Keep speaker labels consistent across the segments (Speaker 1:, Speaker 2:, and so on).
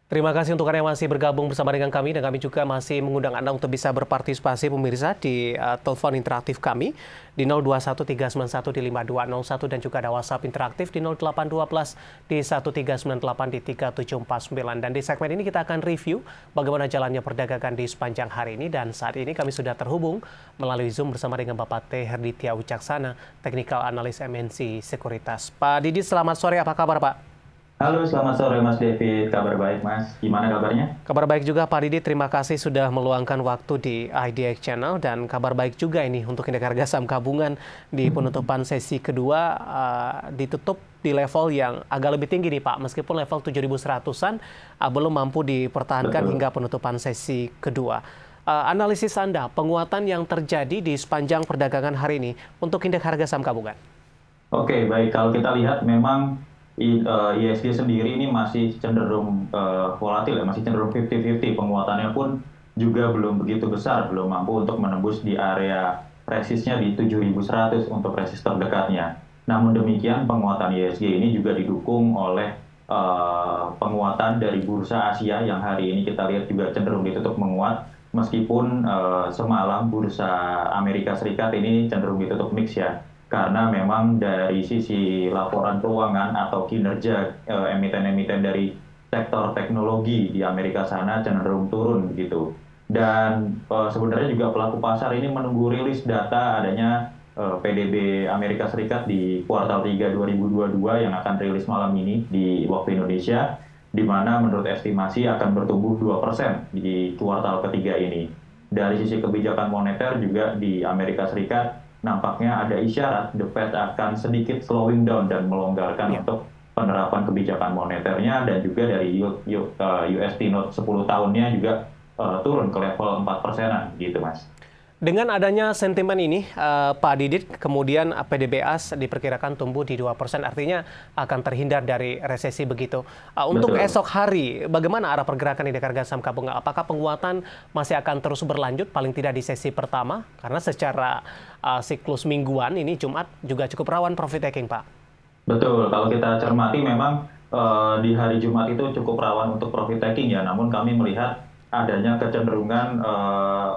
Speaker 1: Terima kasih untuk Anda yang masih bergabung bersama dengan kami dan kami juga masih mengundang Anda untuk bisa berpartisipasi pemirsa di telepon interaktif kami di 021391 dan juga ada WhatsApp interaktif di 0812 di 1398 di 3749. Dan di segmen ini kita akan review bagaimana jalannya perdagangan di sepanjang hari ini, dan saat ini kami sudah terhubung melalui Zoom bersama dengan Bapak T. Herditya Wicaksana, Technical Analyst MNC Sekuritas. Pak Didi, selamat sore, apa kabar Pak?
Speaker 2: Halo, selamat sore Mas David. Kabar baik Mas. Gimana kabarnya?
Speaker 1: Kabar baik juga Pak Didi, terima kasih sudah meluangkan waktu di IDX Channel, dan kabar baik juga ini untuk indeks harga saham gabungan di penutupan sesi kedua ditutup di level yang agak lebih tinggi nih Pak, meskipun level 7.100-an belum mampu dipertahankan hingga penutupan sesi kedua. Analisis Anda, penguatan yang terjadi di sepanjang perdagangan hari ini untuk indeks harga saham gabungan?
Speaker 2: Oke, baik. Kalau kita lihat memang ISG sendiri ini masih cenderung volatil ya, masih cenderung 50-50. Penguatannya pun juga belum begitu besar, belum mampu untuk menembus di area resistnya di 7.100 untuk resist terdekatnya. Namun demikian, penguatan ISG ini juga didukung oleh penguatan dari bursa Asia yang hari ini kita lihat juga cenderung ditutup menguat, meskipun semalam bursa Amerika Serikat ini cenderung ditutup mix ya. Karena memang dari sisi laporan keuangan atau kinerja emiten-emiten dari sektor teknologi di Amerika sana cenderung turun begitu. Dan sebenarnya juga pelaku pasar ini menunggu rilis data adanya PDB Amerika Serikat di kuartal 3 2022 yang akan rilis malam ini di waktu Indonesia, di mana menurut estimasi akan bertumbuh 2% di kuartal ketiga ini. Dari sisi kebijakan moneter juga di Amerika Serikat, nampaknya ada isyarat The Fed akan sedikit slowing down dan melonggarkan untuk penerapan kebijakan moneternya, dan juga dari UST Note 10 tahunnya juga turun ke level 4%-an gitu Mas.
Speaker 1: Dengan adanya sentimen ini, Pak Didit, kemudian PDBAS diperkirakan tumbuh di 2%, artinya akan terhindar dari resesi begitu. Untuk esok hari, bagaimana arah pergerakan indeks harga saham gabungan? Apakah penguatan masih akan terus berlanjut, paling tidak di sesi pertama? Karena secara siklus mingguan ini Jumat juga cukup rawan profit taking, Pak.
Speaker 2: Betul, kalau kita cermati memang di hari Jumat itu cukup rawan untuk profit taking ya, namun kami melihat adanya kecenderungan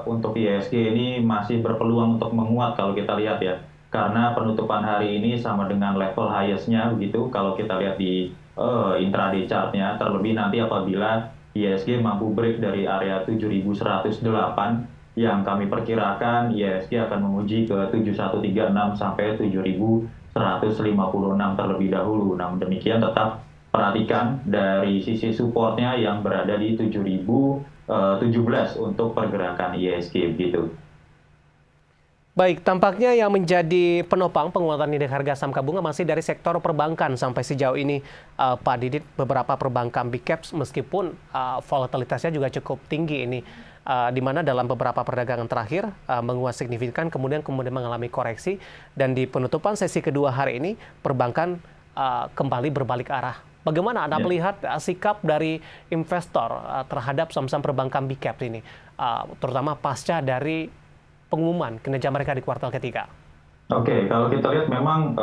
Speaker 2: untuk ISG ini masih berpeluang untuk menguat kalau kita lihat ya. Karena penutupan hari ini sama dengan level highest-nya begitu kalau kita lihat di intraday chart-nya. Terlebih nanti apabila ISG mampu break dari area 7.108 yang kami perkirakan ISG akan menguji ke 7136 sampai 7.156 terlebih dahulu. Namun demikian tetap perhatikan dari sisi supportnya yang berada di 7.017 untuk pergerakan ISG begitu.
Speaker 1: Baik, tampaknya yang menjadi penopang penguatan indeks harga saham gabungan masih dari sektor perbankan sampai sejauh ini, Pak Didit. Beberapa perbankan big caps meskipun volatilitasnya juga cukup tinggi ini, di mana dalam beberapa perdagangan terakhir menguat signifikan, kemudian mengalami koreksi, dan di penutupan sesi kedua hari ini perbankan kembali berbalik arah. Bagaimana Anda melihat sikap dari investor terhadap saham-saham perbankan big cap ini, terutama pasca dari pengumuman kinerja mereka di kuartal ketiga?
Speaker 2: Oke, kalau kita lihat memang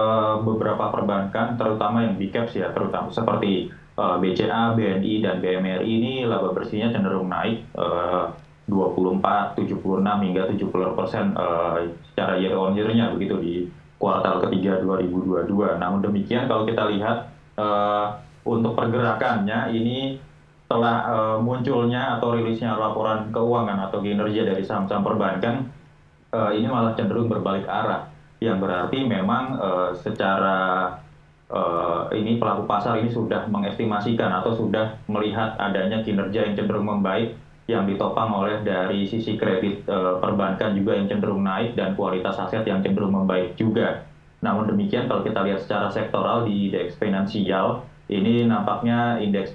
Speaker 2: beberapa perbankan, terutama yang big caps ya, terutama seperti BCA, BNI, dan BMRI ini laba bersihnya cenderung naik 24, 76 hingga 70% secara year on year-nya begitu di kuartal ketiga 2022. Namun demikian kalau kita lihat untuk pergerakannya ini telah munculnya atau rilisnya laporan keuangan atau kinerja dari saham-saham perbankan ini malah cenderung berbalik arah, yang berarti memang secara ini pelaku pasar ini sudah mengestimasikan atau sudah melihat adanya kinerja yang cenderung membaik yang ditopang oleh dari sisi kredit perbankan juga yang cenderung naik dan kualitas aset yang cenderung membaik juga. Namun demikian kalau kita lihat secara sektoral di indeks finansial, ini nampaknya indeks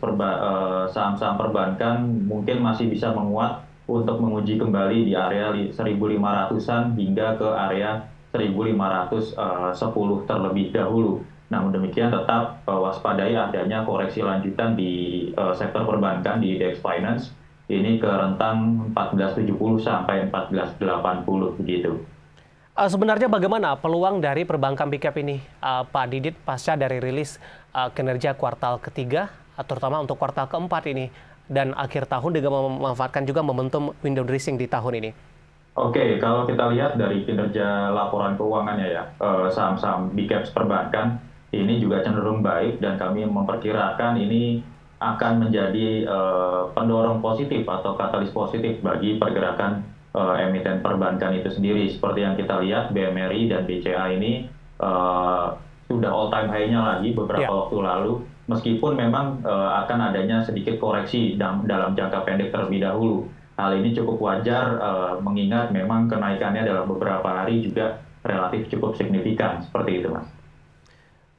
Speaker 2: saham-saham perbankan mungkin masih bisa menguat untuk menguji kembali di area 1.500-an hingga ke area 1.510 terlebih dahulu. Namun demikian tetap waspadai adanya koreksi lanjutan di sektor perbankan di indeks finance, ini ke rentang 1470 sampai 1480 begitu.
Speaker 1: Sebenarnya bagaimana peluang dari perbankan big cap ini, Pak Didit, pasca dari rilis kinerja kuartal ketiga, terutama untuk kuartal keempat ini? dan akhir tahun dengan memanfaatkan juga momentum window dressing di tahun ini?
Speaker 2: Oke, kalau kita lihat dari kinerja laporan keuangannya ya, saham-saham big caps perbankan ini juga cenderung baik dan kami memperkirakan ini akan menjadi pendorong positif atau katalis positif bagi pergerakan emiten perbankan itu sendiri. Seperti yang kita lihat, BMRI dan BCA ini sudah all time high-nya lagi beberapa waktu lalu, meskipun memang akan adanya sedikit koreksi dalam jangka pendek terlebih dahulu. Hal ini cukup wajar mengingat memang kenaikannya dalam beberapa hari juga relatif cukup signifikan, seperti itu, Mas.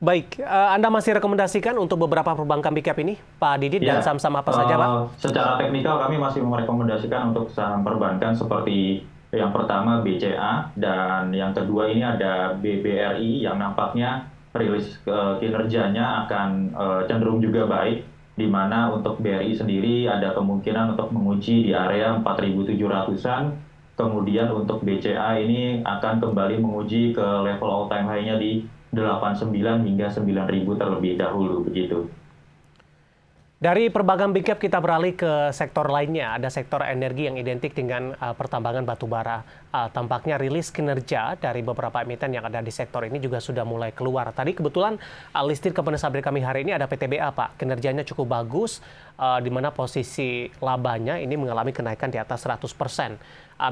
Speaker 1: Baik, Anda masih rekomendasikan untuk beberapa perbankan big cap ini, Pak Didit, dan saham-saham apa saja, Pak?
Speaker 2: Secara teknikal kami masih merekomendasikan untuk saham perbankan seperti yang pertama BCA, dan yang kedua ini ada BBRI yang nampaknya rilis kinerjanya akan cenderung juga baik, di mana untuk BRI sendiri ada kemungkinan untuk menguji di area 4.700-an, kemudian untuk BCA ini akan kembali menguji ke level all time high-nya di 89 hingga 9.000 terlebih dahulu, begitu.
Speaker 1: Dari perbankan big cap kita beralih ke sektor lainnya. Ada sektor energi yang identik dengan pertambangan batu bara. Tampaknya rilis kinerja dari beberapa emiten yang ada di sektor ini juga sudah mulai keluar. Tadi kebetulan listed company update kami hari ini ada PTBA, Pak. Kinerjanya cukup bagus, di mana posisi labanya ini mengalami kenaikan di atas 100%.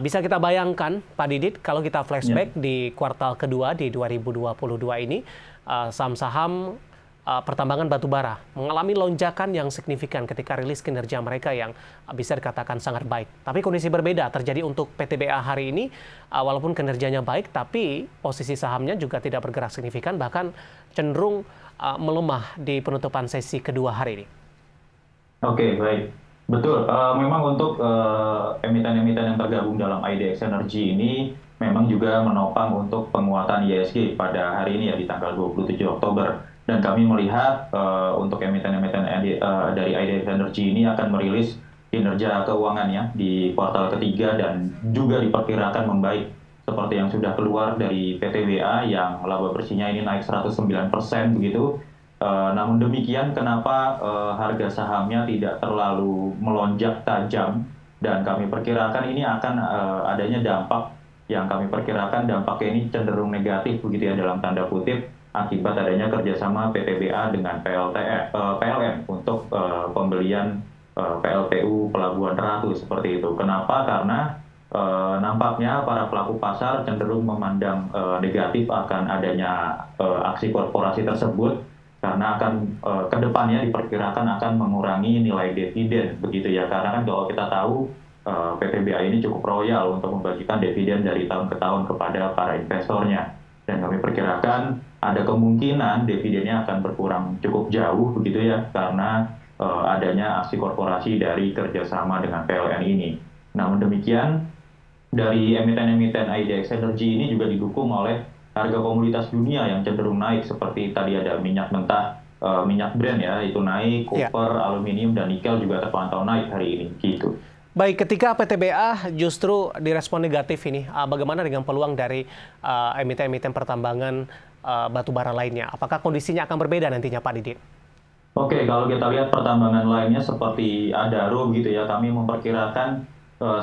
Speaker 1: Bisa kita bayangkan, Pak Didit, kalau kita flashback di kuartal kedua di 2022 ini, saham-saham pertambangan batubara mengalami lonjakan yang signifikan ketika rilis kinerja mereka yang bisa dikatakan sangat baik. Tapi kondisi berbeda terjadi untuk PTBA hari ini, walaupun kinerjanya baik, tapi posisi sahamnya juga tidak bergerak signifikan, bahkan cenderung melemah di penutupan sesi kedua hari ini.
Speaker 2: Oke, baik. Betul, memang untuk emiten-emiten yang tergabung dalam IDX Energy ini memang juga menopang untuk penguatan ISG pada hari ini ya di tanggal 27 Oktober. Dan kami melihat untuk emiten-emiten dari IDX Energy ini akan merilis kinerja keuangannya di kuartal ketiga dan juga diperkirakan membaik seperti yang sudah keluar dari PTBA yang laba bersihnya ini naik 109% begitu. Namun demikian, kenapa harga sahamnya tidak terlalu melonjak tajam, dan kami perkirakan ini akan adanya dampak yang kami perkirakan dampaknya ini cenderung negatif begitu ya dalam tanda kutip, akibat adanya kerjasama PTBA dengan PLN untuk pembelian PLTU Pelabuhan Ratu seperti itu. Kenapa? Karena nampaknya para pelaku pasar cenderung memandang negatif akan adanya aksi korporasi tersebut, karena akan kedepannya diperkirakan akan mengurangi nilai dividen begitu ya. Karena kan kalau kita tahu PTBA ini cukup royal untuk membagikan dividen dari tahun ke tahun kepada para investornya, dan kami perkirakan ada kemungkinan dividennya akan berkurang cukup jauh begitu ya, karena adanya aksi korporasi dari kerjasama dengan PLN ini. Namun demikian, dari emiten-emiten IDX Energy ini juga didukung oleh harga komoditas dunia yang cenderung naik, seperti tadi ada minyak mentah, minyak Brent ya, itu naik, koper, aluminium, dan nikel juga terpantau naik hari ini, gitu.
Speaker 1: Baik, ketika PTBA justru direspon negatif ini, bagaimana dengan peluang dari emiten-emiten pertambangan batubara lainnya? Apakah kondisinya akan berbeda nantinya, Pak Didit?
Speaker 2: Oke, kalau kita lihat pertambangan lainnya seperti Adaro gitu ya, kami memperkirakan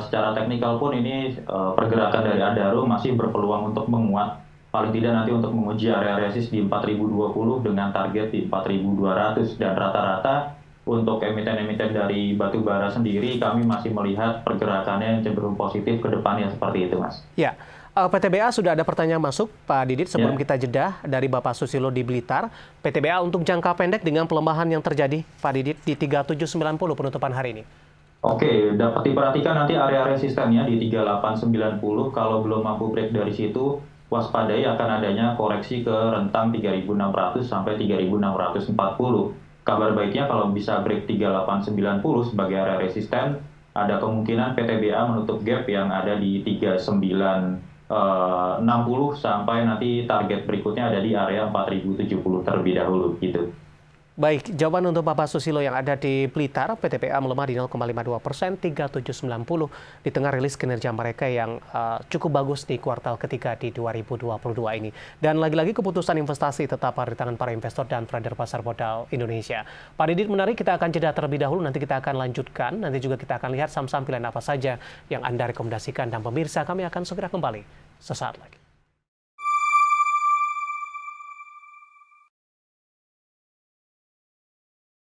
Speaker 2: secara teknikal pun ini pergerakan dari Adaro masih berpeluang untuk menguat, paling tidak nanti untuk menguji area resist di 4020 dengan target di 4200, dan rata-rata untuk emiten-emiten dari batubara sendiri kami masih melihat pergerakannya yang cenderung positif ke depannya, seperti itu, Mas.
Speaker 1: Ya, PTBA sudah ada pertanyaan masuk, Pak Didit, sebelum kita jeda dari Bapak Susilo di Blitar. PTBA untuk jangka pendek dengan pelemahan yang terjadi, Pak Didit, di 3790 penutupan hari ini.
Speaker 2: Oke, dapat diperhatikan nanti area resistennya di 3890. Kalau belum mampu break dari situ, waspadai akan adanya koreksi ke rentang 3600 sampai 3640. Kabar baiknya kalau bisa break 3890 sebagai area resisten, ada kemungkinan PTBA menutup gap yang ada di 3960 sampai nanti target berikutnya ada di area 4070 terlebih dahulu gitu.
Speaker 1: Baik, jawaban untuk Bapak Susilo yang ada di Blitar, PTPA melemah di 0,52%, 3790 di tengah rilis kinerja mereka yang cukup bagus di kuartal ketiga di 2022 ini. Dan lagi-lagi keputusan investasi tetap ada di tangan para investor dan trader pasar modal Indonesia. Pak Didit, menarik, kita akan jeda terlebih dahulu, nanti kita akan lanjutkan, nanti juga kita akan lihat saham-saham pilihan apa saja yang Anda rekomendasikan. Dan pemirsa, kami akan segera kembali sesaat lagi.